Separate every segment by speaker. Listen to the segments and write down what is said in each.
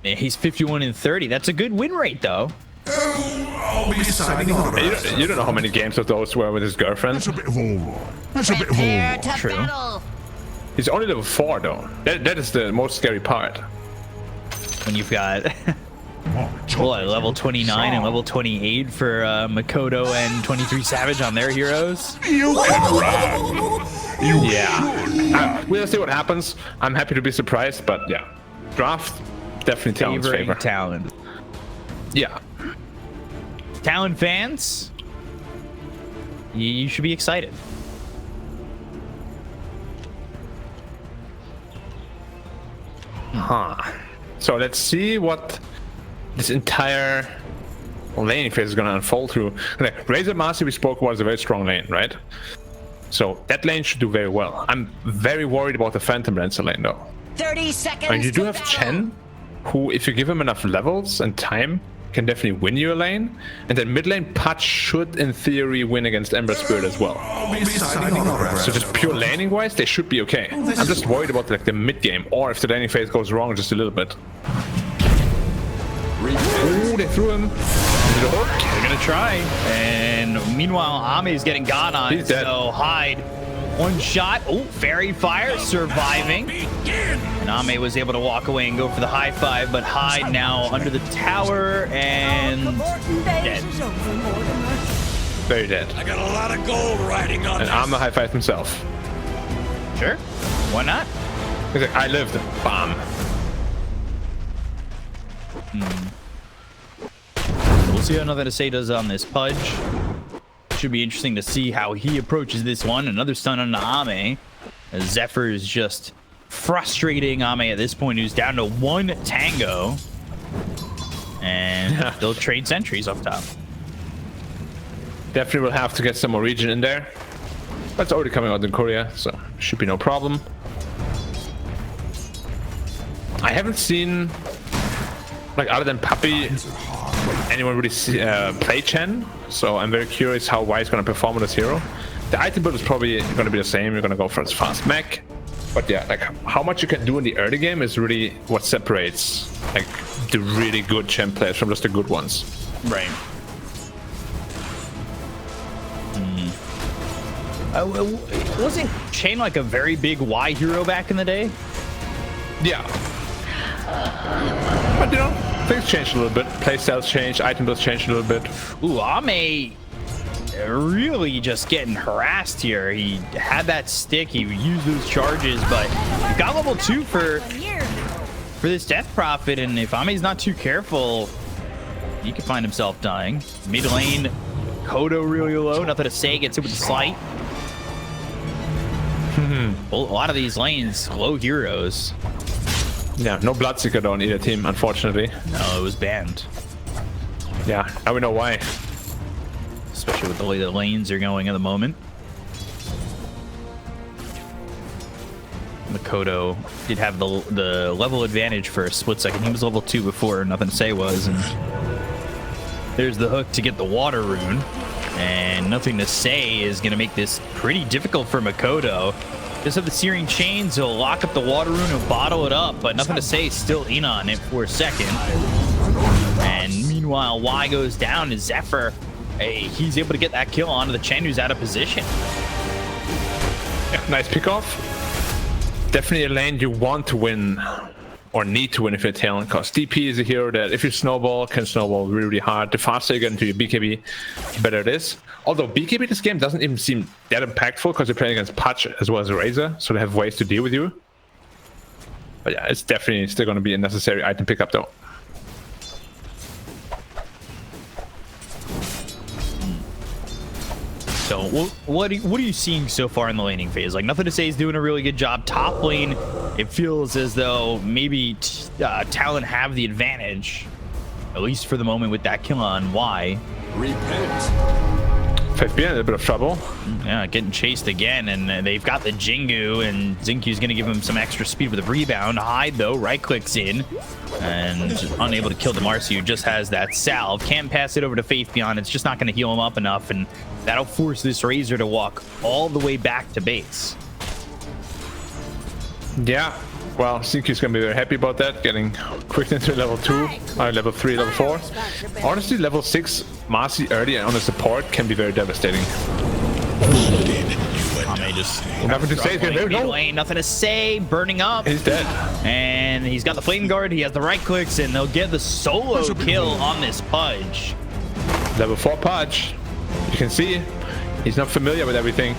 Speaker 1: Yeah, he's 51-30. That's a good win rate, though.
Speaker 2: I'll be signing autographs.
Speaker 3: You don't know how many games of those were with his girlfriend.
Speaker 2: That's a bit of all. That's a bit of all.
Speaker 1: True.
Speaker 3: He's only level 4 though. That is the most scary part.
Speaker 1: When you've got level 29 and level 28 for Makoto and 23 Savage on their heroes.
Speaker 2: You can run.
Speaker 3: Yeah. We'll see what happens. I'm happy to be surprised, but yeah. Draft, definitely Talon's favor.
Speaker 1: Talon.
Speaker 3: Yeah.
Speaker 1: Talon fans, you should be excited.
Speaker 3: So let's see what this entire laning phase is going to unfold through. Okay, Razor Marcy we spoke about is a very strong lane, right? So that lane should do very well. I'm very worried about the Phantom Lancer lane though.
Speaker 4: 30 seconds.
Speaker 3: And you do have Chen, who, if you give him enough levels and time, can definitely win your lane. And then mid lane Patch should, in theory, win against Ember Spirit as well.
Speaker 2: I'll be signing autographs.
Speaker 3: So just pure laning wise, they should be okay. I'm just worried about like the mid game, or if the laning phase goes wrong just a little bit. Ooh, they threw him.
Speaker 1: They're gonna try. And meanwhile, Ame is getting got on.
Speaker 3: He's dead.
Speaker 1: So Hyde, one shot. Oh, Fairy Fire surviving. And Ame was able to walk away and go for the high five, but Hyde now under the tower and dead.
Speaker 3: Very dead.
Speaker 5: I got a lot of gold riding on
Speaker 3: And
Speaker 5: this.
Speaker 3: Arma high five himself.
Speaker 1: Sure. Why not?
Speaker 3: He's like, I lived. Bomb.
Speaker 1: We'll see how Nothing to Say does on this Pudge. Should be interesting to see how he approaches this one. Another stun on Ame. As Zephyr is just frustrating Ame at this point, who's down to 1 tango. And they'll trade sentries up top.
Speaker 3: Definitely will have to get some more region in there. But it's already coming out in Korea, so should be no problem. I haven't seen, like, other than Puppy, anyone really play Chen, so I'm very curious how Y's going to perform with this hero. The item build is probably going to be the same. You're going to go for his fast mech, but yeah, like how much you can do in the early game is really what separates like the really good Chen players from just the good ones.
Speaker 1: Right. Wasn't Chain like a very big Y hero back in the day?
Speaker 3: Yeah. But you know, things changed a little bit. Playstyles changed, item builds changed a little bit.
Speaker 1: Ooh, Ame really just getting harassed here. He had that stick, he used those charges, but he got level 2 for this Death Prophet, and if Ame's not too careful, he could find himself dying. Mid lane, Kodo really low, Nothing to Say, gets it with the slight. Well, a lot of these lanes, low heroes.
Speaker 3: Yeah, no Bloodseeker though on either team, unfortunately.
Speaker 1: No, it was banned.
Speaker 3: Yeah, now we know why.
Speaker 1: Especially with the way the lanes are going at the moment. Makoto did have the level advantage for a split second. He was level 2 before Nothing to Say was, and there's the hook to get the water rune. And Nothing to Say is going to make this pretty difficult for Makoto. Just have the Searing Chains, he'll lock up the water rune and bottle it up, but Nothing to Say is still in on it for a second. And meanwhile, Y goes down to Zephyr. Hey, he's able to get that kill onto the Chen, who's out of position.
Speaker 3: Yeah, nice pick off. Definitely a lane you want to win or need to win if you're Talon, because DP is a hero that if you snowball, can snowball really, really hard. The faster you get into your BKB, the better it is. Although BKB this game doesn't even seem that impactful because you're playing against Patch as well as a Razor, so they have ways to deal with you. But yeah, it's definitely still going to be a necessary item pickup though.
Speaker 1: So what are you seeing so far in the laning phase? Like, Nothing to Say is doing a really good job. Top lane, it feels as though maybe Talon have the advantage, at least for the moment, with that kill on Y.
Speaker 5: Repent.
Speaker 3: 5B in a little bit of trouble.
Speaker 1: Yeah, getting chased again, and they've got the Jingu, and Zinkyu's going to give him some extra speed with a rebound. Hyde, though, right-clicks in, and unable to kill the Marcy, who just has that salve. Can't pass it over to Faith Beyond. It's just not going to heal him up enough, and that'll force this Razor to walk all the way back to base.
Speaker 3: Yeah, Well, Sinky's gonna be very happy about that, getting quick into level 2, level 3, level 4. Honestly, level 6 Marcy early on the support can be very devastating.
Speaker 1: Ame just
Speaker 3: Nothing to say.
Speaker 1: lane, nothing to say. Burning up.
Speaker 3: He's dead.
Speaker 1: And he's got the flame guard. He has the right clicks, and they'll get the solo kill on this Pudge.
Speaker 3: Level 4 Pudge. You can see he's not familiar with everything.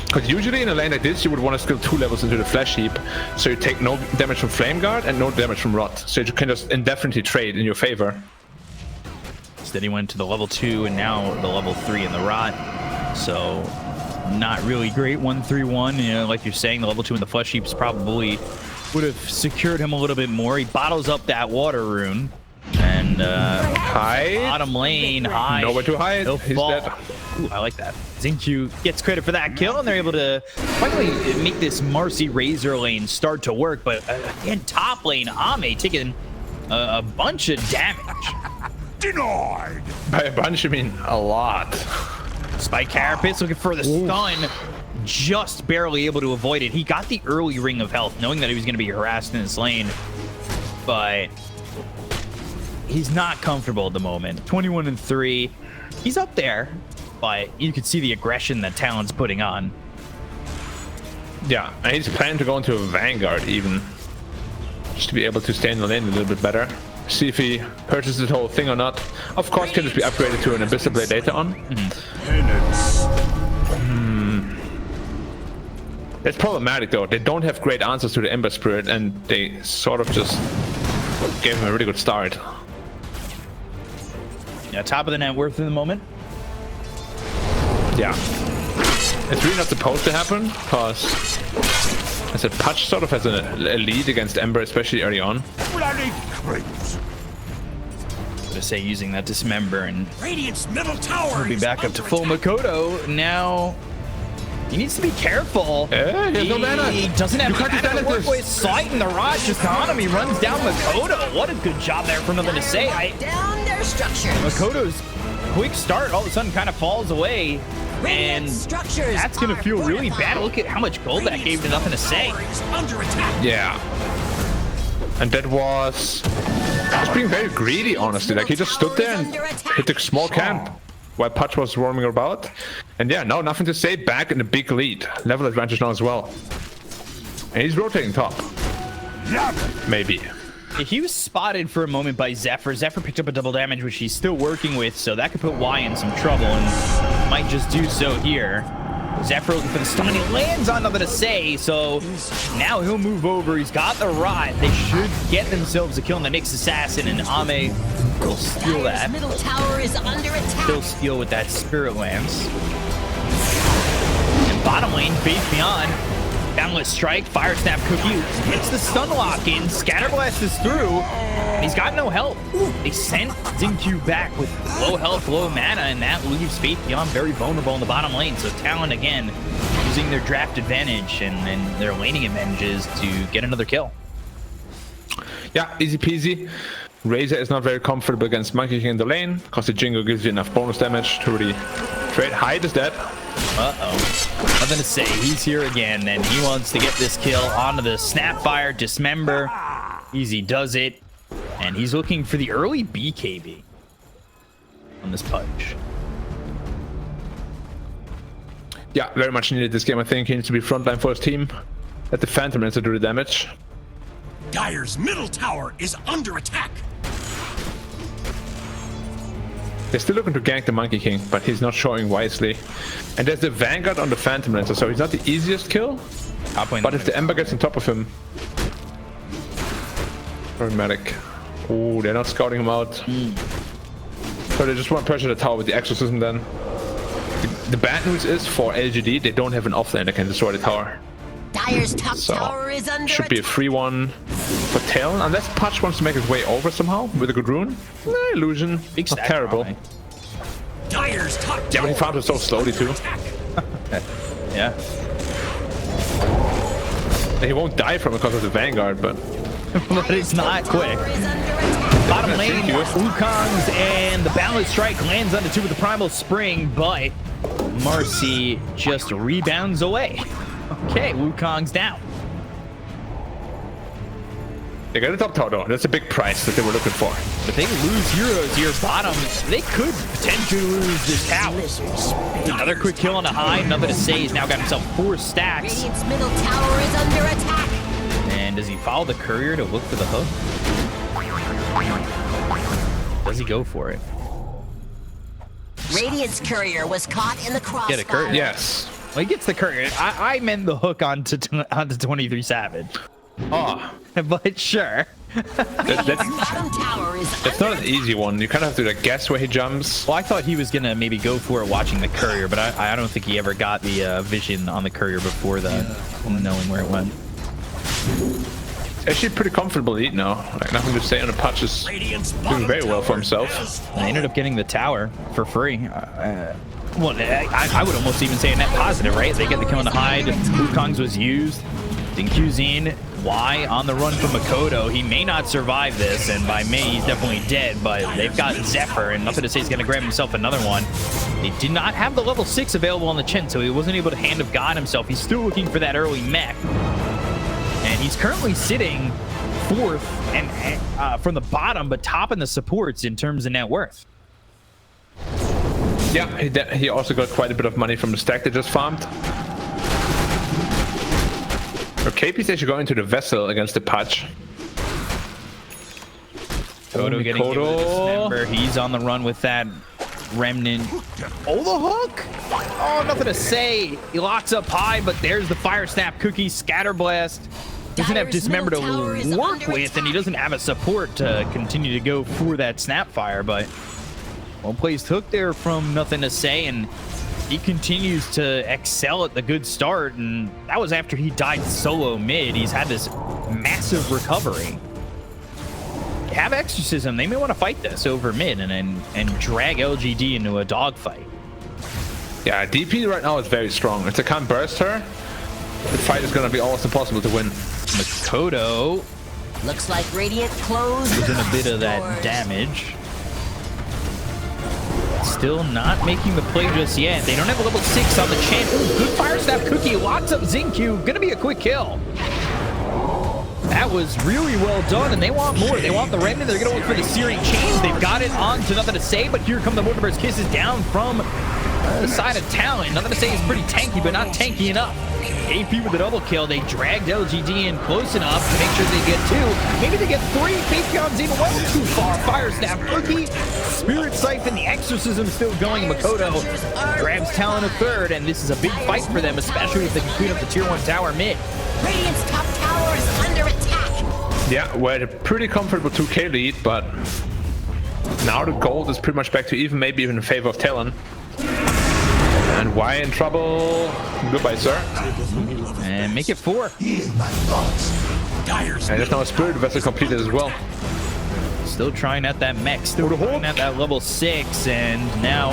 Speaker 3: Because usually in a lane like this, you would want to skill 2 levels into the flash heap, so you take no damage from flame guard and no damage from rot. So you can just indefinitely trade in your favor.
Speaker 1: Instead, he went to the level 2 and now the level 3 in the rot. So not really great 1-3-1. You know, like you're saying, the level 2 in the flesh heaps probably would have secured him a little bit more. He bottles up that water rune. And bottom lane, high.
Speaker 3: Nowhere to hide. He's dead.
Speaker 1: Ooh, I like that. Zincu gets credit for that kill, and they're able to finally make this Marcy Razor lane start to work. But again, top lane, Ame taking a bunch of damage.
Speaker 2: Denied.
Speaker 3: By a bunch, I mean a lot.
Speaker 1: Spike Carapace looking for the stun. Just barely able to avoid it. He got the early ring of health, knowing that he was going to be harassed in this lane. But he's not comfortable at the moment. 21-3. He's up there, but you can see the aggression that Talon's putting on.
Speaker 3: Yeah, and he's planning to go into a Vanguard even. Just to be able to stay in the lane a little bit better. See if he purchases the whole thing or not. Of course, can just be upgraded to an Abyssal Blade later on. It's problematic though. They don't have great answers to the Ember Spirit, and they sort of just gave him a really good start.
Speaker 1: Yeah, top of the net worth in the moment.
Speaker 3: Yeah. It's really not supposed to happen, because I said Pudge sort of has a lead against Ember, especially early on.
Speaker 2: Bloody creeps.
Speaker 1: To say using that dismember, and
Speaker 5: Radiant's middle tower
Speaker 1: he'll be
Speaker 5: is
Speaker 1: back up to
Speaker 5: under
Speaker 1: full
Speaker 5: attack.
Speaker 1: Makoto. Now he needs to be careful.
Speaker 3: He has no mana.
Speaker 1: He doesn't have
Speaker 3: You can't
Speaker 1: mana
Speaker 3: defend
Speaker 1: to work
Speaker 3: this.
Speaker 1: with. Sighting the Raj just on him. He runs down Makoto. What a good job there for nothing to say.
Speaker 4: Down their structures.
Speaker 1: Makoto's quick start all of a sudden kind of falls away, and
Speaker 4: structures
Speaker 1: that's gonna
Speaker 4: are
Speaker 1: feel really
Speaker 4: fortified.
Speaker 1: bad. Look at how much gold that gave to nothing to say.
Speaker 5: Tower is under attack.
Speaker 3: Yeah. And that was just being very greedy, honestly. Like, he just stood there and hit the small camp while Pudge was roaming about. And yeah, no, nothing to say. Back in the big lead. Level advantage now as well. And he's rotating top. Maybe.
Speaker 1: He was spotted for a moment by Zephyr. Zephyr picked up a double damage, which he's still working with, so that could put Y in some trouble, and might just do so here. Zephyr looking for the stun. He lands on nothing to say, so now he'll move over. He's got the rod. They should get themselves a kill on the Nyx Assassin, and Ame will steal that.
Speaker 4: Middle tower is under attack.
Speaker 1: He'll steal with that Spirit Lance. And bottom lane, Faith Beyond. Boundless Strike, Fire Snap Cookie, hits the stun lock in, Scatterblast is through, and he's got no help. They sent Zincu back with low health, low mana, and that leaves Faith Beyond very vulnerable in the bottom lane. So Talon, again, using their draft advantage and their laning advantages to get another kill.
Speaker 3: Yeah, easy peasy. Razor is not very comfortable against Monkey King in the lane, because the Jingo gives you enough bonus damage to really trade. Hyde is dead.
Speaker 1: Uh-oh. Nothing to say. He's here again, and he wants to get this kill onto the Snapfire Dismember. Easy does it. And he's looking for the early BKB on this Pudge.
Speaker 3: Yeah, very much needed this game, I think. He needs to be frontline for his team. Let the Phantom Lancer do the damage.
Speaker 5: Dire's middle tower is under attack.
Speaker 3: They're still looking to gank the Monkey King, but he's not showing wisely. And there's the Vanguard on the Phantom Lancer, so he's not the easiest kill. But if the Ember gets on top of him... Very medic. Oh, they're not scouting him out. So they just want to pressure the tower with the Exorcism then. The bad news is, for LGD, they don't have an offlane that can destroy the tower.
Speaker 4: Dire's top
Speaker 3: So,
Speaker 4: tower is under
Speaker 3: should be a
Speaker 4: attack.
Speaker 3: free one for Talon, unless Pudge wants to make his way over somehow with a good rune. Illusion.
Speaker 1: Big
Speaker 3: Not
Speaker 1: stack
Speaker 3: terrible.
Speaker 1: probably.
Speaker 5: Dire's top
Speaker 3: Yeah, but he
Speaker 5: tower
Speaker 3: farms it so
Speaker 5: is
Speaker 3: slowly
Speaker 5: under
Speaker 3: too.
Speaker 5: attack.
Speaker 1: Yeah.
Speaker 3: He won't die from it because of the Vanguard, but
Speaker 1: But it's not quick.
Speaker 4: Tower is under attack.
Speaker 1: Bottom lane,
Speaker 3: Thank you.
Speaker 1: Wukong's and the Boundless Strike lands onto two with the Primal Spring, but Marcy just rebounds away. Okay, Wukong's down.
Speaker 3: They got a top tower though. That's a big price that they were looking for.
Speaker 1: If they lose heroes here bottom, they could potentially lose this tower. Another quick kill on the high. Nothing to say. He's now got himself 4 stacks.
Speaker 4: Radiant's middle tower is under attack.
Speaker 1: And does he follow the courier to look for the hook? Does he go for it?
Speaker 4: Radiant's courier was caught in the crossfire.
Speaker 1: Get a courier.
Speaker 3: Yes.
Speaker 1: Well, he gets the courier. I meant the hook onto 23 Savage.
Speaker 3: Oh,
Speaker 1: But sure.
Speaker 3: that's
Speaker 4: Bottom tower is
Speaker 3: it's not an easy one. You kind of have to like guess where he jumps.
Speaker 1: Well, I thought he was gonna maybe go for it watching the courier, but I don't think he ever got the vision on the courier before that, knowing where it went.
Speaker 3: Actually, pretty comfortable to eat now. Like nothing to say on the patch is
Speaker 5: Radiant's
Speaker 3: doing very well for himself.
Speaker 1: And they ended up getting the tower for free. Well, I would almost even say a net positive, right? They get the kill on the hide. Wukong's was used. Dinkyu's in. Y on the run from Makoto. He may not survive this, and by May he's definitely dead, but they've got Zephyr, and nothing to say he's going to grab himself another one. They did not have the level 6 available on the Chen, so he wasn't able to Hand of God himself. He's still looking for that early mech. And he's currently sitting 4th and from the bottom, but top in the supports in terms of net worth.
Speaker 3: Yeah, he also got quite a bit of money from the stack they just farmed. So KP's actually going to the vessel against the patch.
Speaker 1: Kodo getting hit with a dismember. He's on the run with that remnant. Oh, the hook! Oh, nothing to say. He locks up high, but there's the fire snap cookie scatter blast. Doesn't have dismember to work with, and he doesn't have a support to continue to go for that snap fire, but well placed hook there from nothing to say, and he continues to excel at the good start, and that was after he died solo mid. He's had this massive recovery. Have Exorcism. They may want to fight this over mid and drag LGD into a dogfight.
Speaker 3: Yeah, DP right now is very strong. If they can't burst her, the fight is going to be almost impossible to win.
Speaker 1: Makoto
Speaker 4: looks like Radiant closed
Speaker 1: is in a bit of that damage. Still not making the play just yet. They don't have a level 6 on the Chen. Ooh, good fire snap cookie. Locks up Xingqiu. Gonna be a quick kill. That was really well done, and they want more. They want the remnant. They're gonna look for the Searing Chains. They've got it on to nothing to say, but here come the Multiverse Kisses down from the side of Talon. Nothing to say is pretty tanky, but not tanky enough. AP with a double kill. They dragged LGD in close enough to make sure they get 2. Maybe they get 3. Patreon's even well too far. Fire snap cookie. Spirit Siphon. The Exorcism still going. Makoto grabs Talon a 3rd, and this is a big fight for them, especially if they can clean up the tier 1 tower mid.
Speaker 4: Radiant's top tower is under attack.
Speaker 3: Yeah, we're at a pretty comfortable 2k lead, but now the gold is pretty much back to even, maybe even in favor of Talon. And Y in trouble. Goodbye, sir.
Speaker 1: And make it 4.
Speaker 5: Dyer's
Speaker 3: And there's now a Spirit Vessel completed as well.
Speaker 1: Still trying at that mech. Still trying at that level 6. And now,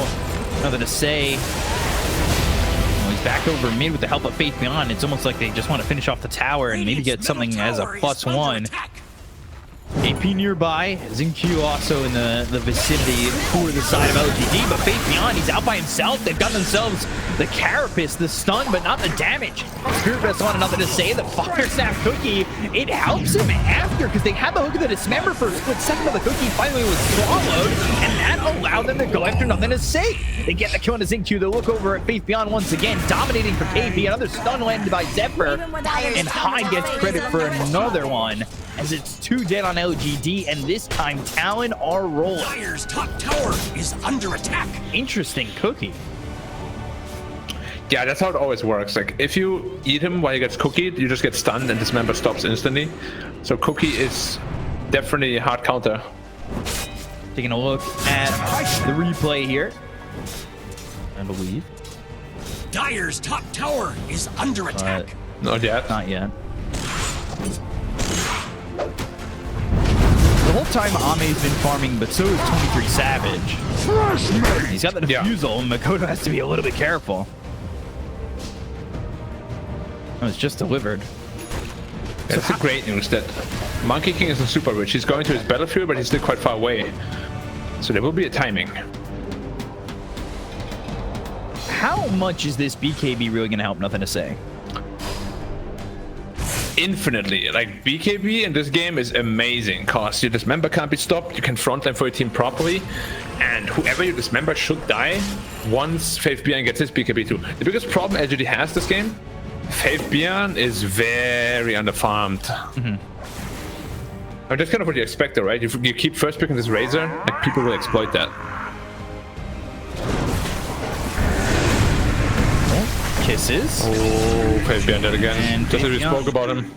Speaker 1: nothing to say. Well, he's back over mid with the help of Faith Beyond. It's almost like they just want to finish off the tower and maybe get something as a +1. AP nearby, Xingqiu also in the vicinity for the side of LGD, but Faith Beyond, he's out by himself. They've got themselves the Carapace, the stun, but not the damage. Spirit Vessel on nothing to say. The Fire Snap Cookie, it helps him after, because they had the hook of the Dismember for a split second, but the cookie finally was swallowed, and that allowed them to go after nothing to say. They get the kill on Xingqiu. They look over at Faith Beyond once again, dominating for KP. Another stun landed by Zephyr, and Hyde gets credit for another one, as it's 2 dead on LGD, and this time Talon are rolling.
Speaker 5: Dyer's top tower is under attack.
Speaker 1: Interesting cookie.
Speaker 3: Yeah, that's how it always works. Like, if you eat him while he gets cookied, you just get stunned and Dismember stops instantly. So cookie is definitely a hard counter.
Speaker 1: Taking a look at the replay here, I believe.
Speaker 5: Dyer's top tower is under attack.
Speaker 3: Not yet.
Speaker 1: Not yet. The whole time Ame's been farming, but so is 23 Savage. He's got the defusal, and Makoto has to be a little bit careful. Oh, it's just delivered.
Speaker 3: That's the great news that Monkey King isn't super rich. He's going to his battlefield, but he's still quite far away. So there will be a timing.
Speaker 1: How much is this BKB really going to help? Nothing to say.
Speaker 3: infinitely. Like BKB in this game is amazing because your dismember can't be stopped. You can frontline for your team properly, and whoever you dismember should die once Faith Bjorn gets his BKB too. The biggest problem LGD has this game, Faith Bjorn is very underfarmed. I mean, that's kind of what you expect though, right? You keep first picking this Razor, like people will exploit that.
Speaker 1: Kisses.
Speaker 3: Oh, Faith Bjorn dead again.
Speaker 1: And
Speaker 3: Just as we spoke about him.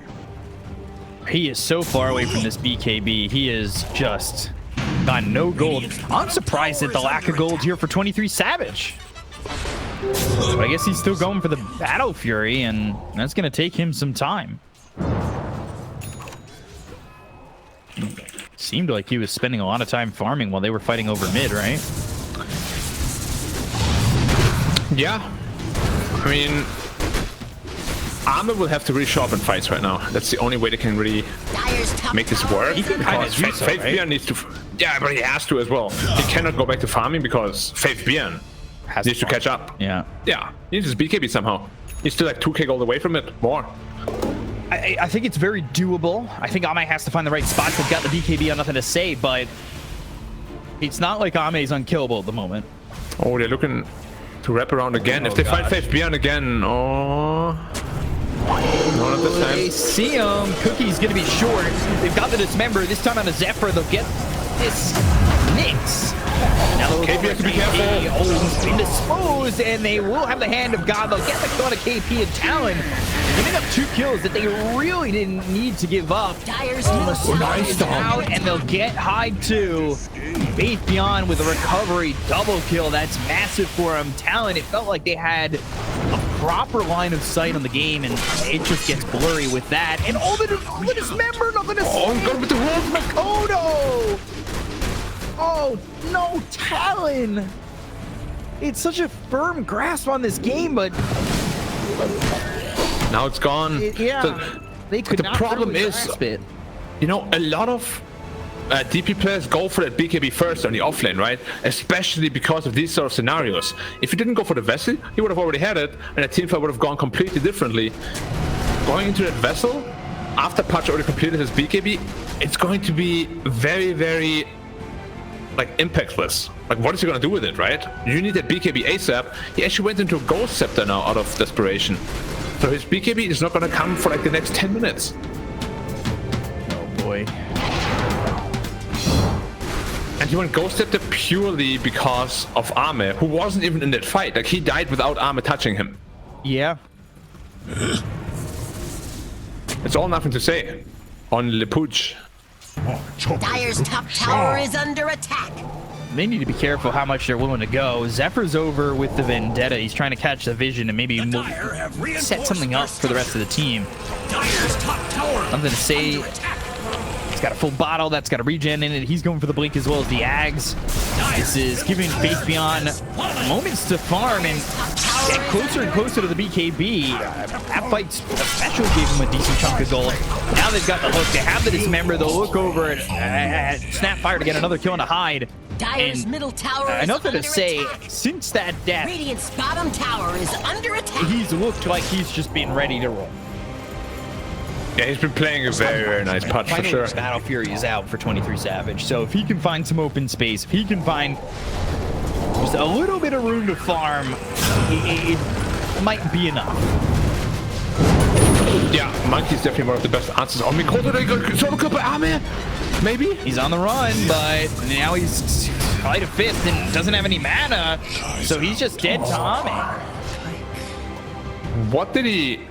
Speaker 1: He is so far away from this BKB. He is just got no gold. I'm surprised at the lack of gold here for 23 Savage. But I guess he's still going for the Battle Fury, and that's going to take him some time. Seemed like he was spending a lot of time farming while they were fighting over mid, right?
Speaker 3: Yeah. I mean, Armor will have to really sharpen fights right now. That's the only way they can really make this work.
Speaker 1: He can kind of do so,
Speaker 3: Faith
Speaker 1: right?
Speaker 3: Bjorn needs to... Yeah, but he has to as well. He cannot go back to farming because Faith Bjorn needs to catch up.
Speaker 1: Yeah.
Speaker 3: Yeah, he needs his BKB somehow. He's still like 2k gold away from it. More.
Speaker 1: I think it's very doable. I think Ame has to find the right spots. They've got the BKB on nothing to say, but it's not like Ame's unkillable at the moment.
Speaker 3: Oh, they're looking to wrap around again. If they find Faith Bjorn again, oh... Not at this time.
Speaker 1: They see him. Cookie's going to be short. They've got the Dismember. This time on a Zephyr, they'll get this Nyx. Now they'll
Speaker 3: KP has to be careful.
Speaker 1: Oh, been disposed, and they will have the Hand of God. They'll get the kill on a KP and Talon, giving up 2 kills that they really didn't need to give up. Nice out, and they'll get Hyde too. Faith Bjorn with a recovery double kill. That's massive for him. Talon, it felt like they had a proper line of sight on the game, and it just gets blurry with that. And all the Dismember, nothing to say.
Speaker 3: Oh, go with the wolf.
Speaker 1: Makoto! Oh, no, Talon! It's such a firm grasp on this game, but...
Speaker 3: Now it's gone.
Speaker 1: They could not
Speaker 3: problem
Speaker 1: really
Speaker 3: is,
Speaker 1: grasp it.
Speaker 3: You know, a lot of DP players go for that BKB first on the offlane, right? Especially because of these sort of scenarios. If you didn't go for the Vessel, he would have already had it, and the team fight would have gone completely differently. Going into that Vessel, after Patch already completed his BKB, it's going to be very, very... like impactless. Like, what is he gonna do with it, right? You need that BKB ASAP. He actually went into a Ghost Scepter now out of desperation. So his BKB is not gonna come for like the next 10 minutes.
Speaker 1: Oh boy.
Speaker 3: And he went Ghost Scepter purely because of Ame, who wasn't even in that fight. Like, he died without Ame touching him.
Speaker 1: Yeah.
Speaker 3: It's all nothing to say on Le Pooch.
Speaker 4: Dire's top tower is under attack.
Speaker 1: They need to be careful how much they're willing to go. Zephyr's over with the Vendetta. He's trying to catch the vision and maybe set something up for the rest of the team.
Speaker 5: Dire's top tower
Speaker 1: Something to say.
Speaker 5: under attack.
Speaker 1: He's got a full bottle. That's got a regen in it. He's going for the blink as well as the Ags. This is giving Faith Bjorn moments to farm and get closer and closer to the BKB. That fight especially gave him a decent chunk of gold. Now they've got the hook. They have the Dismember. They'll look over and Snapfire to get another kill on a Hyde.
Speaker 4: Dire's
Speaker 1: And
Speaker 4: middle tower is
Speaker 1: nothing
Speaker 4: under
Speaker 1: to say,
Speaker 4: attack.
Speaker 1: since that death,
Speaker 4: Radiant's bottom tower is under attack.
Speaker 1: he's looked like he's just been ready to roll.
Speaker 3: Yeah, he's been playing a very, very nice Patch for
Speaker 1: Finally,
Speaker 3: sure.
Speaker 1: his Battle Fury is out for 23 Savage, so if he can find some open space, if he can find just a little bit of room to farm, it might be enough.
Speaker 3: Yeah, Monkey's definitely one of the best answers. Oh, Mikoto, they got solo kill by Ame? Maybe?
Speaker 1: He's on the run, but now he's fight a fifth and doesn't have any mana, so he's just dead to Ame.
Speaker 3: What did he...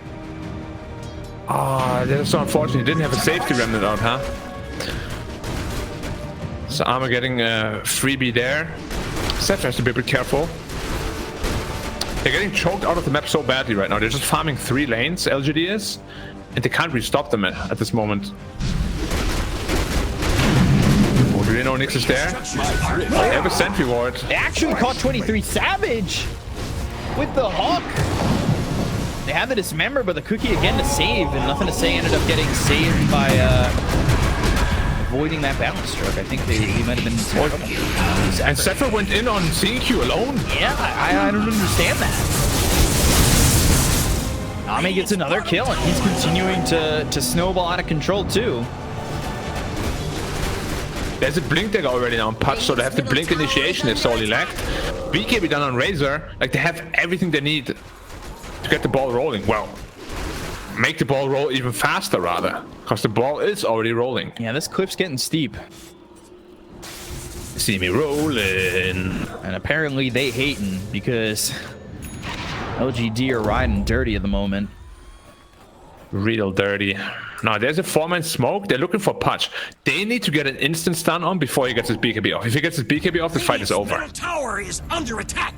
Speaker 3: Ah, that's so unfortunate. He didn't have a safety remnant out, huh? So Ame getting a freebie there. Seth has to be a bit careful. They're getting choked out of the map so badly right now. They're just farming 3 lanes, LGD is, and they can't really stop them at this moment. Oh, do they know Nyx is there? They have a sentry ward.
Speaker 1: They actually caught 23 Savage with the hook. They have the Dismember, but the Cookie again to save, and nothing to say ended up getting saved by avoiding that balance stroke. I think he might have been in trouble.
Speaker 3: And Zephyr went in on seeing Q alone.
Speaker 1: Yeah, I don't understand that. Ame gets another kill, and he's continuing to snowball out of control too.
Speaker 3: There's a blink deck already now on Patch, so they have the blink initiation if Soli lacked. BKB done on Razor, like they have everything they need to get the ball rolling. Well, make the ball roll even faster rather, because the ball is already rolling.
Speaker 1: Yeah, this cliff's getting steep.
Speaker 3: See me rolling.
Speaker 1: And apparently they hating because LGD are riding dirty at the moment.
Speaker 3: Real dirty. Now there's a 4-man smoke. They're looking for Patch. They need to get an instant stun on before he gets his BKB off. If he gets his BKB off, the fight is over.
Speaker 5: Middle tower is under attack.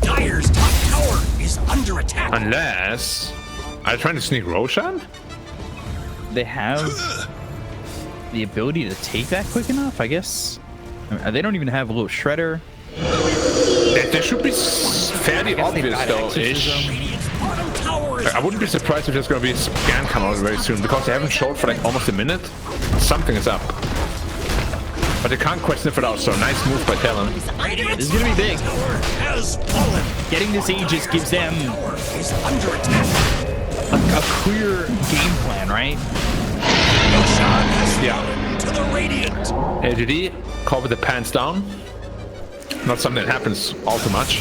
Speaker 5: Dire's top tower is under attack.
Speaker 3: Unless... Are they trying to sneak Roshan?
Speaker 1: They have the ability to take that quick enough, I guess. I mean, they don't even have a little shredder.
Speaker 3: There should be fairly obvious though-ish.
Speaker 5: Bottom tower is
Speaker 3: I wouldn't be surprised if there's going to be a scan come out very soon, because they haven't showed for like almost a minute. Something is up. But they can't question it out, so nice move by Talon.
Speaker 1: This is going to be big.
Speaker 5: has fallen.
Speaker 1: Getting this Aegis gives them
Speaker 5: Tower is under attack.
Speaker 1: a clear game plan, right?
Speaker 5: Roshan has
Speaker 3: Yeah.
Speaker 5: fallen to the Radiant.
Speaker 3: LGD, cover the pants down. Not something that happens all too much.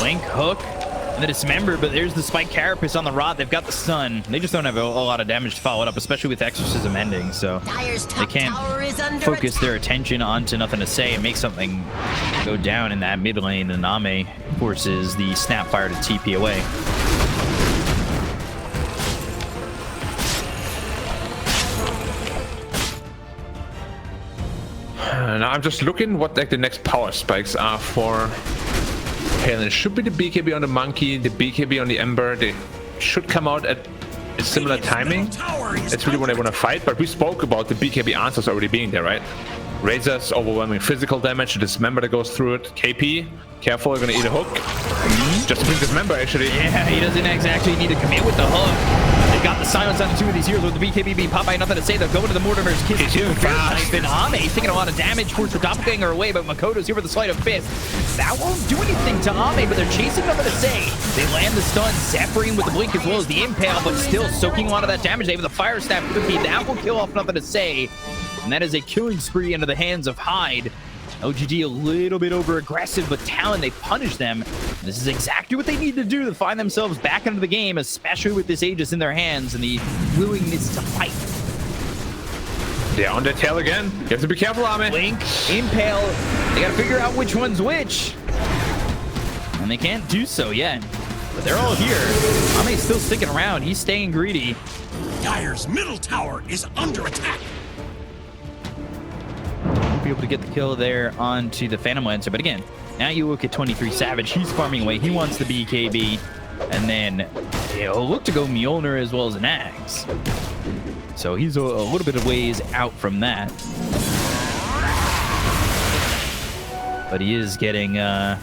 Speaker 1: Link, hook, and the dismember, but there's the spike carapace on the rod. They've got the stun. They just don't have a lot of damage to follow it up, especially with exorcism ending, so
Speaker 4: Dire's
Speaker 1: they
Speaker 4: top
Speaker 1: can't
Speaker 4: tower is under
Speaker 1: focus their attention onto nothing to say and make something go down in that mid lane. And Ame forces the snapfire to TP away.
Speaker 3: Now I'm just looking what like the next power spikes are for Talon. It should be the BKB on the Monkey, the BKB on the Ember. They should come out at a similar timing. That's really when they want to fight, but we spoke about the BKB answers already being there, right? Razor's overwhelming physical damage, the dismember that goes through it. KP, careful, you're gonna eat a hook. Just bring dismember actually.
Speaker 1: Yeah, he doesn't exactly need to commit with the hook. They've got the silence on two of these heroes with the BKB being popped by nothing to say. They'll go into the Mortimer's kiss.
Speaker 3: He's too fast.
Speaker 1: Then Ame taking a lot of damage, forced the doppelganger away, but Makoto's here with the sleight of fist. That won't do anything to Ame, but they're chasing nothing to say. They land the stun, Zephyrin with the blink as well as the impale, but still soaking a lot of that damage. They have the fire staff cookie. That will kill off nothing to say. And that is a killing spree into the hands of Hyde. LGD a little bit over aggressive, but Talon, they punish them. This is exactly what they need to do to find themselves back into the game, especially with this Aegis in their hands and the willingness to fight.
Speaker 3: They're on their tail again. You have to be careful, Ame.
Speaker 1: Link, Impale, they gotta figure out which one's which. And they can't do so yet. But they're all here. Ame's still sticking around. He's staying greedy.
Speaker 5: Dire's middle tower is under attack.
Speaker 1: Be able to get the kill there onto the Phantom Lancer, but again, now you look at 23 Savage. He's farming away. He wants the BKB, and then he'll look to go Mjolnir as well as an Axe. So he's a little bit of ways out from that, but he is getting a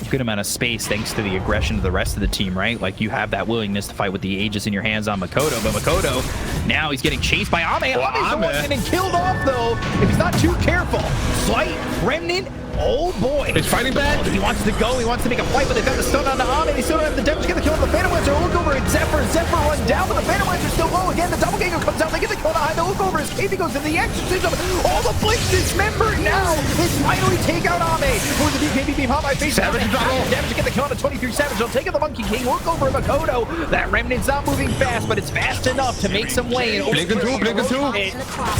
Speaker 1: good amount of space thanks to the aggression of the rest of the team, right? Like, you have that willingness to fight with the Aegis in your hands on Makoto, but Makoto, now he's getting chased by Ame.
Speaker 3: Well,
Speaker 1: Ame's the one
Speaker 3: Ame.
Speaker 1: getting killed off, though, if he's not too careful. Slight Remnant, oh boy.
Speaker 3: He's fighting back.
Speaker 1: He wants to go, he wants to make a fight, but they've got the stun on Ame. They still don't have the damage to get the kill on the Phantom Lancer. Look over at Zephyr. Zephyr runs down, but the Phantom Lancer's still low again. The doppelganger comes out, they get the kill behind. They look over as KP goes in the exorcism. All the blink dismembered now. It's finally take out Ame. For the BKB being popped by face.
Speaker 3: Savage battle.
Speaker 1: Damage to get the kill on a 23 Savage. They'll take out the Monkey King. Look over at Makoto. That Remnant's not moving fast, but it's fast enough to make some way. And
Speaker 3: Blink and two, blink and two.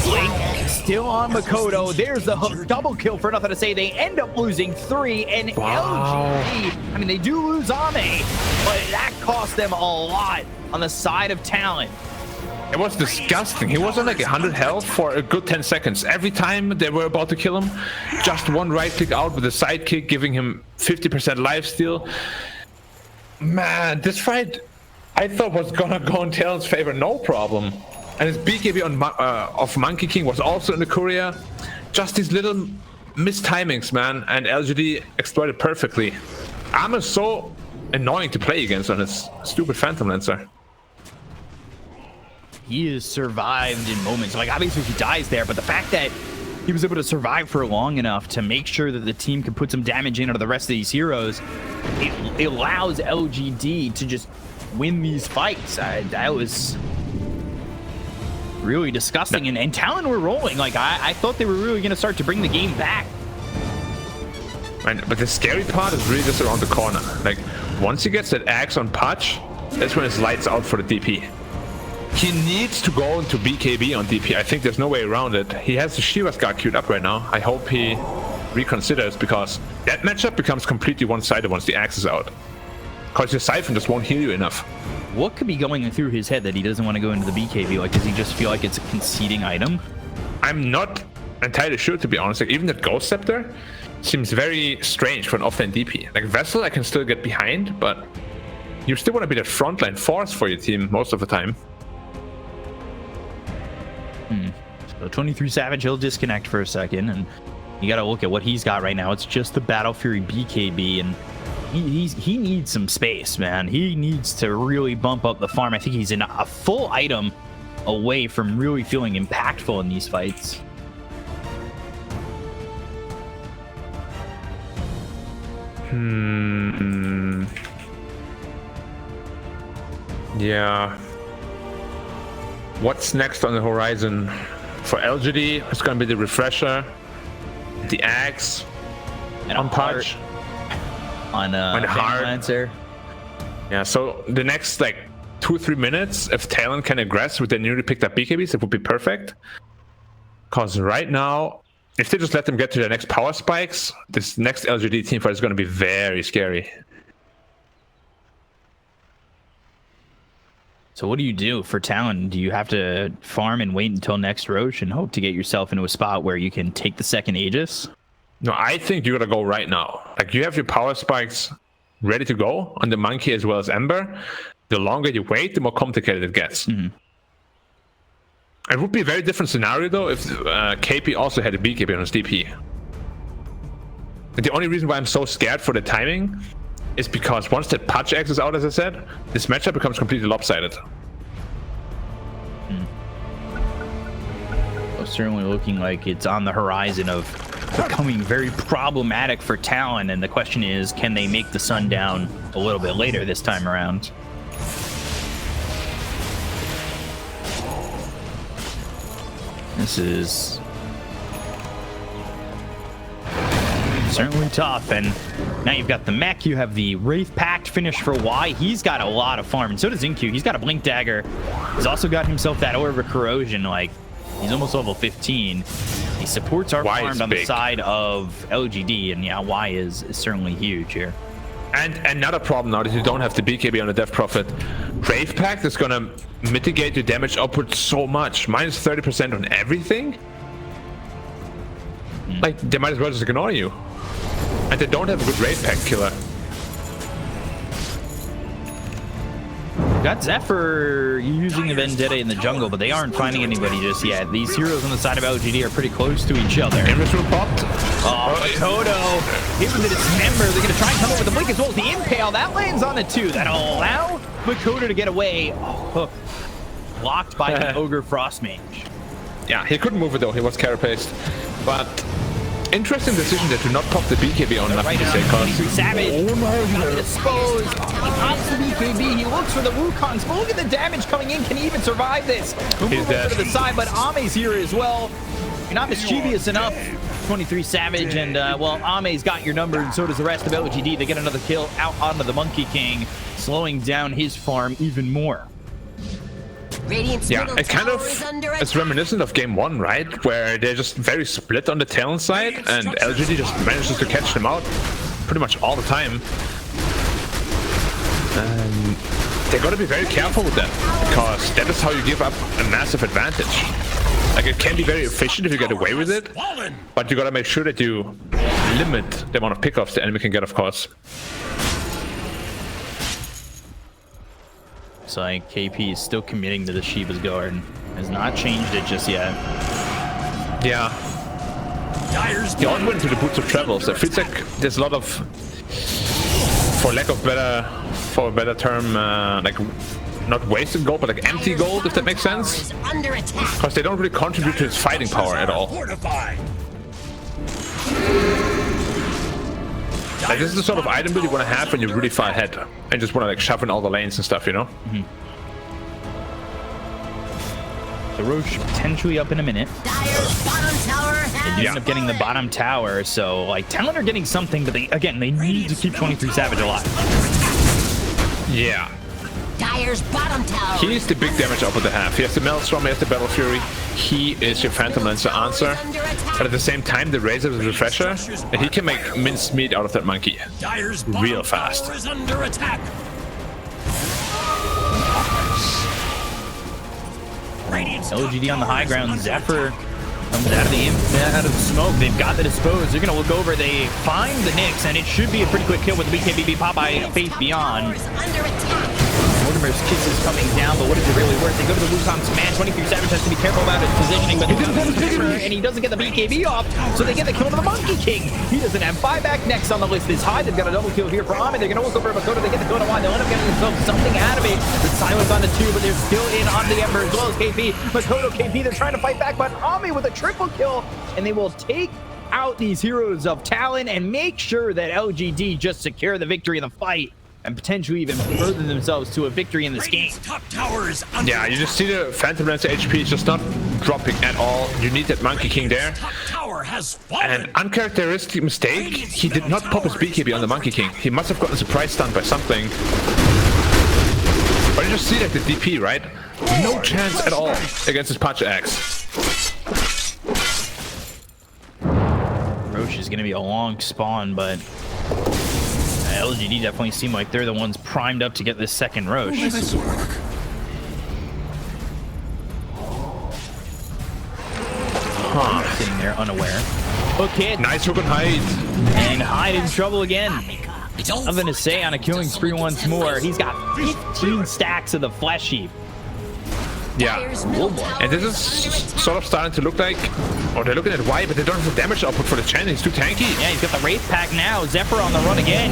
Speaker 1: Blink still on Makoto. There's the hook. Double kill for nothing to say. They end up losing 3, and
Speaker 3: Wow.
Speaker 1: LGD, I mean, they do lose Ame, but that cost them a lot on the side of Talon.
Speaker 3: It was disgusting. He was on like 100 health for a good 10 seconds. Every time they were about to kill him, just one right click out with a sidekick, giving him 50% lifesteal. Man, this fight I thought was gonna go in Talon's favor, no problem. And his BKB on of Monkey King was also in the courier. Just these little mistimings, man, and LGD exploited perfectly. Armor's so annoying to play against on his stupid Phantom Lancer.
Speaker 1: He has survived in moments. Like, obviously he dies there, but the fact that he was able to survive for long enough to make sure that the team could put some damage in onto the rest of these heroes. It allows LGD to just win these fights. That was really disgusting. And Talon were rolling. Like, I thought they were really going to start to bring the game back.
Speaker 3: Right, but the scary part is really just around the corner. Like, once he gets that axe on Patch, that's when it's lights out for the DP. He needs to go into BKB on DP. I think there's no way around it. He has the Shiva Scar queued up right now. I hope he reconsiders, because that matchup becomes completely one-sided once the axe is out. Because your Siphon just won't heal you enough.
Speaker 1: What could be going through his head that he doesn't want to go into the BKB? Like, does he just feel like it's a conceding item?
Speaker 3: I'm not entirely sure, to be honest. Like, even that Ghost Scepter seems very strange for an offlane DP. Like, Vessel I can still get behind, but you still want to be that frontline force for your team most of the time.
Speaker 1: So 23 Savage, he'll disconnect for a second, and you got to look at what he's got right now. It's just the Battle Fury BKB, and he needs some space, man. He needs to really bump up the farm. I think he's in a full item away from really feeling impactful in these fights.
Speaker 3: Yeah. What's next on the horizon? For LGD, it's going to be the Refresher, the Axe,
Speaker 1: And
Speaker 3: on Patch,
Speaker 1: on
Speaker 3: Hard.
Speaker 1: Lancer.
Speaker 3: Yeah, so the next like 2-3 minutes, if Talon can aggress with their newly picked up BKBs, it would be perfect. Because right now, if they just let them get to their next power spikes, this next LGD teamfight is going to be very scary.
Speaker 1: So what do you do for Talon? Do you have to farm and wait until next Roche and hope to get yourself into a spot where you can take the second Aegis?
Speaker 3: No, I think you got to go right now. Like, you have your power spikes ready to go on the Monkey as well as Ember. The longer you wait, the more complicated it gets. It would be a very different scenario, though, if KP also had a BKB on his DP. And the only reason why I'm so scared for the timing is because once that Patch X is out, as I said, this matchup becomes completely lopsided.
Speaker 1: Well, certainly looking like it's on the horizon of becoming very problematic for Talon, and the question is, can they make the sun down a little bit later this time around? This is certainly tough, and now you've got the mech, you have the Wraith Pact finish for Y. He's got a lot of farm, and so does Incu. He's got a Blink Dagger. He's also got himself that Orb of Corrosion. Like, he's almost level 15. He supports our farm on the side of LGD, and yeah, Y is certainly huge here.
Speaker 3: And another problem now that you don't have the BKB on the Death Prophet. Wraith Pact is going to mitigate your damage output so much. Minus 30% on everything? Like, they might as well just ignore you. And they don't have a good Wraith Pact killer.
Speaker 1: Got Zephyr using the Vendetta in the jungle, but they aren't finding anybody just yet. These heroes on the side of LGD are pretty close to each other.
Speaker 3: Invincible popped.
Speaker 1: Oh, Toto. Even with its member, they're going to try and come up with the blink as well as the impale. That lands on it too. That'll allow Makoto to get away. Oh, hook. Blocked by the Ogre Frostmage.
Speaker 3: Yeah, he couldn't move it though. He was carry-paced. But interesting decision there to not pop the BKB on nothing to say, cause
Speaker 1: Savage. Got exposed. He pops the BKB. He looks for the Wukongs. But look at the damage coming in. Can he even survive this? We'll move over to the side, but Ame's here as well. You're not mischievous enough. 23 Savage, and well, Ame's got your number, and so does the rest of LGD. They get another kill out onto the Monkey King, slowing down his farm even more.
Speaker 3: Yeah, it kind of is reminiscent of game 1, right? Where they're just very split on the Talon side, and LGD just manages to catch them out pretty much all the time. They gotta be very careful with that, because that is how you give up a massive advantage. Like, it can be very efficient if you get away with it, but you gotta make sure that you limit the amount of pickoffs the enemy can get, of course.
Speaker 1: So like, KP is still committing to the Shiva's Guard. Has not changed it just yet.
Speaker 3: Yeah. He all went to the Boots of Travel, so it feels like there's a lot of, for lack of a better term, like not wasted gold, but like empty gold, if that makes sense.
Speaker 4: Is under attack.
Speaker 3: Because they don't really contribute to his fighting power at all.
Speaker 5: Fortified.
Speaker 3: Like, this is the sort of item build you want to have when you're really far ahead and just want to like shove in all the lanes and stuff, you know?
Speaker 1: So Roche potentially up in a minute.
Speaker 4: Dire's bottom tower has
Speaker 1: You end up getting the bottom tower, so like Talon are getting something, but they need to keep 23 Savage alive.
Speaker 3: Yeah.
Speaker 4: Dire's bottom tower.
Speaker 3: He's the big damage up with the half. He has the Maelstrom, he has the Battle Fury. He is your Phantom Lancer answer. But at the same time, the Razor is a refresher, and he can make minced meat out of that monkey.
Speaker 5: Dire's
Speaker 3: Real
Speaker 5: bottom
Speaker 3: fast.
Speaker 5: tower is under attack. Radiant's top
Speaker 1: LGD on the
Speaker 5: tower
Speaker 1: high
Speaker 5: is
Speaker 1: ground.
Speaker 5: under
Speaker 1: Zephyr
Speaker 5: attack.
Speaker 1: comes out of the smoke. They've got the dispose. They're gonna look over. They find the Nyx, and it should be a pretty quick kill with the BKBB Popeye Faith Beyond.
Speaker 4: Is under attack.
Speaker 1: Mortimer's kiss is coming down, but what is it really worth? They go to the Wukong's command. 23 Savage has to be careful about his positioning, but he doesn't have his Zephyr, and he doesn't get the BKB off, so they get the kill to the Monkey King. He doesn't have buyback. Next on the list is High. They've got a double kill here for Ami. They're going to look over Makoto. They get the kill to one. They'll end up getting themselves something out of it. The Silence on the 2, but they're still in on the Ember as well as KP. Makoto, KP, they're trying to fight back, but Ami with a triple kill, and they will take out these heroes of Talon and make sure that LGD just secure the victory in the fight and potentially even further themselves to a victory in this game.
Speaker 5: Radiant's top tower is under
Speaker 3: Yeah, you just see the Phantom Lancer HP is just not dropping at all. You need that Monkey King there.
Speaker 5: top tower has fallen.
Speaker 3: An uncharacteristic mistake, he did not pop his BKB on the Monkey King. He must have gotten surprise stunned by something. But you just see like the DP, right? No chance at all against his Pacha Axe.
Speaker 1: Roche is going to be a long spawn, but LGD definitely seem like they're the ones primed up to get this second Roche. Sitting there unaware. Okay,
Speaker 3: Nice hook and hide.
Speaker 1: and Hyde in trouble again. Nothing to say on a killing spree once more. He's got 15 stacks of the Flesh Heap.
Speaker 3: Yeah.
Speaker 4: Dire's middle tower
Speaker 3: And this is sort of starting to look like, or they're looking at Y, but they don't have the damage output for the Chen. He's too tanky.
Speaker 1: Yeah, he's got the Wraith Pack now. Zephyr on the run again.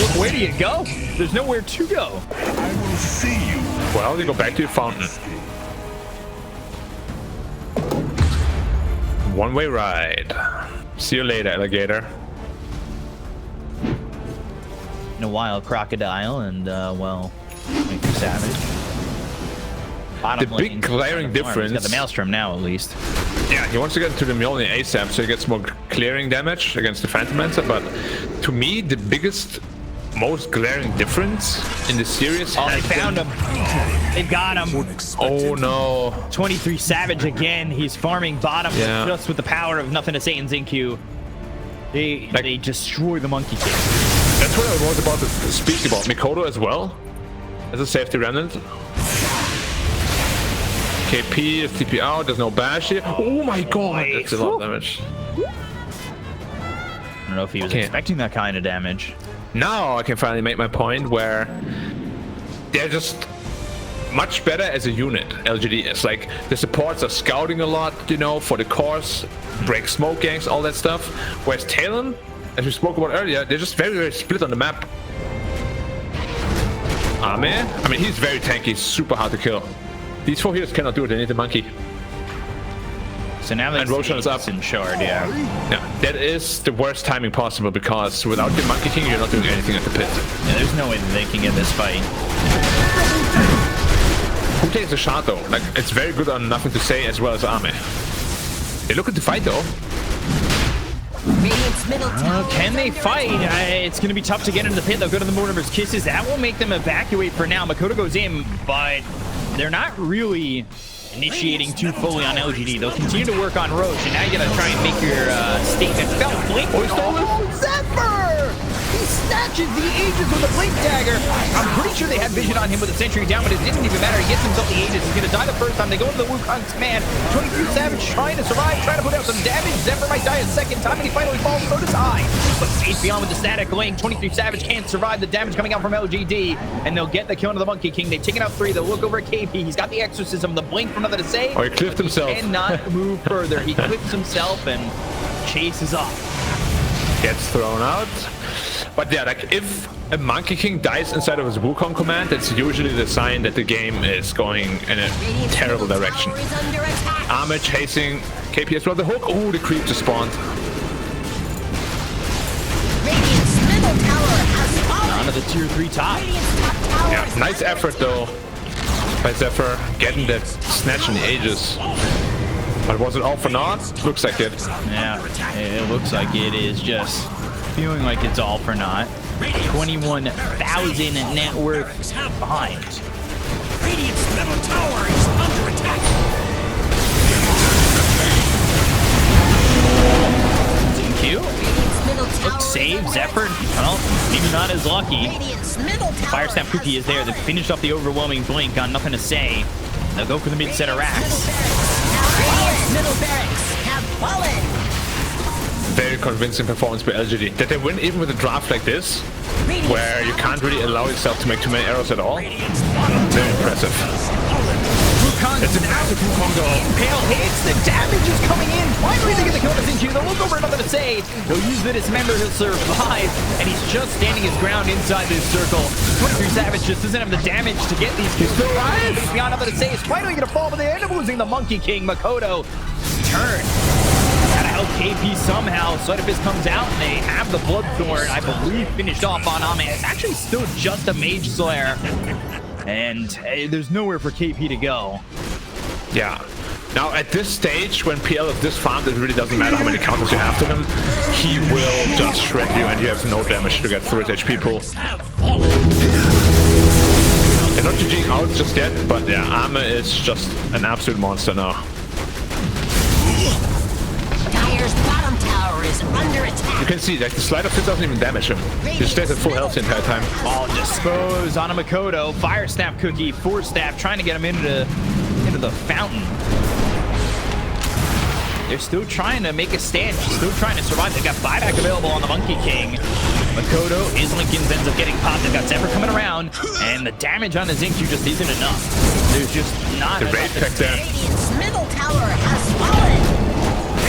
Speaker 1: Look, where do you go? There's nowhere to go.
Speaker 2: I will see you.
Speaker 3: Well, you go back to your fountain. One-way ride. See you later, alligator.
Speaker 1: In a while, Crocodile and, well, Mr. Savage. Bottom
Speaker 3: The big
Speaker 1: lane,
Speaker 3: glaring
Speaker 1: he's got
Speaker 3: difference-
Speaker 1: the Maelstrom now, at least.
Speaker 3: Yeah, he wants to get into the Mjolnir ASAP so he gets more clearing damage against the Phantom Lancer, but to me, the biggest, most glaring difference in the series
Speaker 1: Oh, they
Speaker 3: has
Speaker 1: found
Speaker 3: been-
Speaker 1: him. They got him.
Speaker 3: Oh no.
Speaker 1: 23 Savage again. He's farming bottom
Speaker 3: Yeah.
Speaker 1: just with the power of Nothing to Say and Xingqiu. They destroy the Monkey King.
Speaker 3: That's what I was about to speak about. Mikoto as well, as a safety remnant. KP is TP out, there's no bash here. Oh my god, that's a lot of damage.
Speaker 1: I don't know if he was
Speaker 3: Okay.
Speaker 1: expecting that kind of damage.
Speaker 3: Now I can finally make my point where they're just much better as a unit, LGD is. Like, the supports are scouting a lot, you know, for the cores, break smoke gangs, all that stuff. Whereas Talon, as we spoke about earlier, they're just very, very split on the map. Ame, I mean, he's very tanky, super hard to kill. These 4 heroes cannot do it, they need the monkey.
Speaker 1: So now that's
Speaker 3: And Roshan is up.
Speaker 1: in shard, yeah.
Speaker 3: Yeah, that is the worst timing possible because without the Monkey King, you're not doing anything at the pit.
Speaker 1: Yeah, there's no way that they can get this fight.
Speaker 3: Who takes the shot though? Like, it's very good on Nothing to Say as well as Ame. They look at the fight though.
Speaker 4: Radiant's middle tower.
Speaker 1: Can they fight? It's going to be tough to get into the pit. They'll go to the Mortimer's Kisses. That will make them evacuate for now. Makoto goes in, but they're not really initiating too fully on LGD. They'll continue to work on Roche, and now you got to try and make your statement felt. Blink.
Speaker 3: Oh, he stole it.
Speaker 1: Zephyr! He snatches the Aegis with a Blink Dagger. I'm pretty sure they had vision on him with a Sentry down, but it didn't even matter. He gets himself the Aegis. He's going to die the first time. They go into the Wukong's command. 23 Savage trying to survive, trying to put out some damage. Zephyr might die a second time, and he finally falls. So does High. But Faith Beyond with the static link. 23 Savage can't survive the damage coming out from LGD, and they'll get the kill into the Monkey King. They've taken out 3. They'll look over at KP. He's got the Exorcism, the Blink from Nothing to Say.
Speaker 3: Oh, he cliffed himself.
Speaker 1: Cannot move further. He clips himself and chases off.
Speaker 3: Gets thrown out. But yeah, like if a Monkey King dies inside of his Wukong command, that's usually the sign that the game is going in a terrible direction.
Speaker 4: Tower is under attack.
Speaker 3: Armor chasing KP as well. The hook. Oh, the creep just spawned.
Speaker 4: Radiant's middle tower has fallen.
Speaker 1: Onto the tier 3 top.
Speaker 4: Radiant's top tower
Speaker 3: Yeah,
Speaker 4: is
Speaker 3: nice
Speaker 4: under
Speaker 3: effort though by Zephyr getting that snatch in the Aegis. But was it all for naught? Looks like it.
Speaker 1: Yeah, it looks like it is just feeling like it's all for naught. 21,000 net worth behind.
Speaker 5: Radiant's middle tower is under attack.
Speaker 1: Q.
Speaker 4: Radiant's middle tower
Speaker 1: Look,
Speaker 4: is
Speaker 1: save,
Speaker 4: under
Speaker 1: Zephyr.
Speaker 4: attack.
Speaker 1: Well, maybe not as lucky.
Speaker 4: Radiant's middle tower
Speaker 1: Fire Snap Cookie is there. They finished off the overwhelming blink on nothing to say. They'll go for the mid center racks.
Speaker 4: Radiant's middle barracks have fallen.
Speaker 3: Very convincing performance by LGD. Did they win even with a draft like this, where you can't really allow yourself to make too many arrows at all? Very impressive. It's a massive Wukong goal.
Speaker 1: Pale hits, the damage is coming in. Finally, they get the kill on Zinchu. They'll look over, nothing to say. He'll use the dismember, he'll survive, and he's just standing his ground inside this circle. 23 Savage just doesn't have the damage to get these kills. Still alive. Beyond nothing to say, he's finally gonna fall, but they end up losing the Monkey King. Makoto turn. Gotta help KP somehow. Sodafiz comes out, and they have the Bloodthorn, I believe, finished off on Ame. It's actually still just a Mage Slayer. And there's nowhere for KP to go.
Speaker 3: Yeah. Now at this stage, when PL is this farmed, it really doesn't matter how many counters you have to him. He will just shred you, and you have no damage to get through his HP pool. They're not GGing out just yet, but yeah, Armor is just an absolute monster now.
Speaker 4: Dire's bottom tower is under attack.
Speaker 3: You can see like the slide of 6 doesn't even damage him. He stays at full health the entire time.
Speaker 1: All dispose on a Makoto. Fire Snap Cookie, Force Staff, trying to get him into the fountain. They're still trying to make a stand. Still trying to survive. They've got buyback available on the Monkey King. Makoto is Lincoln's ends up getting popped. They've got Zephyr coming around, and the damage on the Zincu just isn't enough. There's just not
Speaker 3: The
Speaker 1: enough.
Speaker 3: raid tech there.
Speaker 4: Radiant's middle tower has fallen.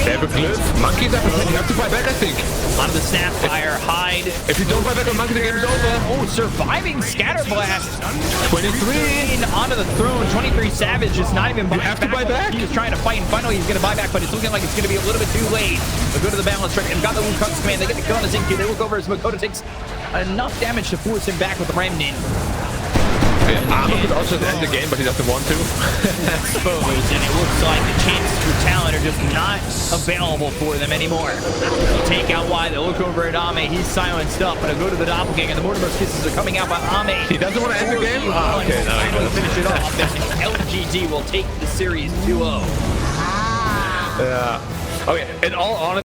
Speaker 3: They have a glyph. Monkeys have a you have to buy back, I think.
Speaker 1: Onto the Snapfire, hide.
Speaker 3: If you don't buy back on Monkey, the game is over.
Speaker 1: Oh, surviving Scatter Blast.
Speaker 3: 23.
Speaker 1: Onto the throne. 23 Savage is not even buying
Speaker 3: have to buy back?
Speaker 1: He was trying to fight, and finally he's going to buy back, but it's looking like it's going to be a little bit too late. They'll go to the balance trick and got the Wukong's command. They get the kill on the Zincu. They look over as Makoto takes enough damage to force him back with the Remnant.
Speaker 3: Armor could also end the game, but he doesn't want to.
Speaker 1: Exposed, and it looks like the chances for Talon are just not available for them anymore. They'll take out Y. They'll look over at Ame. He's silenced up, but they'll go to the Doppelganger, and the Mortimer's kisses are coming out by Ame.
Speaker 3: He doesn't want to end the game? Ah, okay, now he
Speaker 1: Trying to
Speaker 3: does.
Speaker 1: finish it off. And LGD will take the series 2-0.
Speaker 3: Yeah. Okay, in all honesty,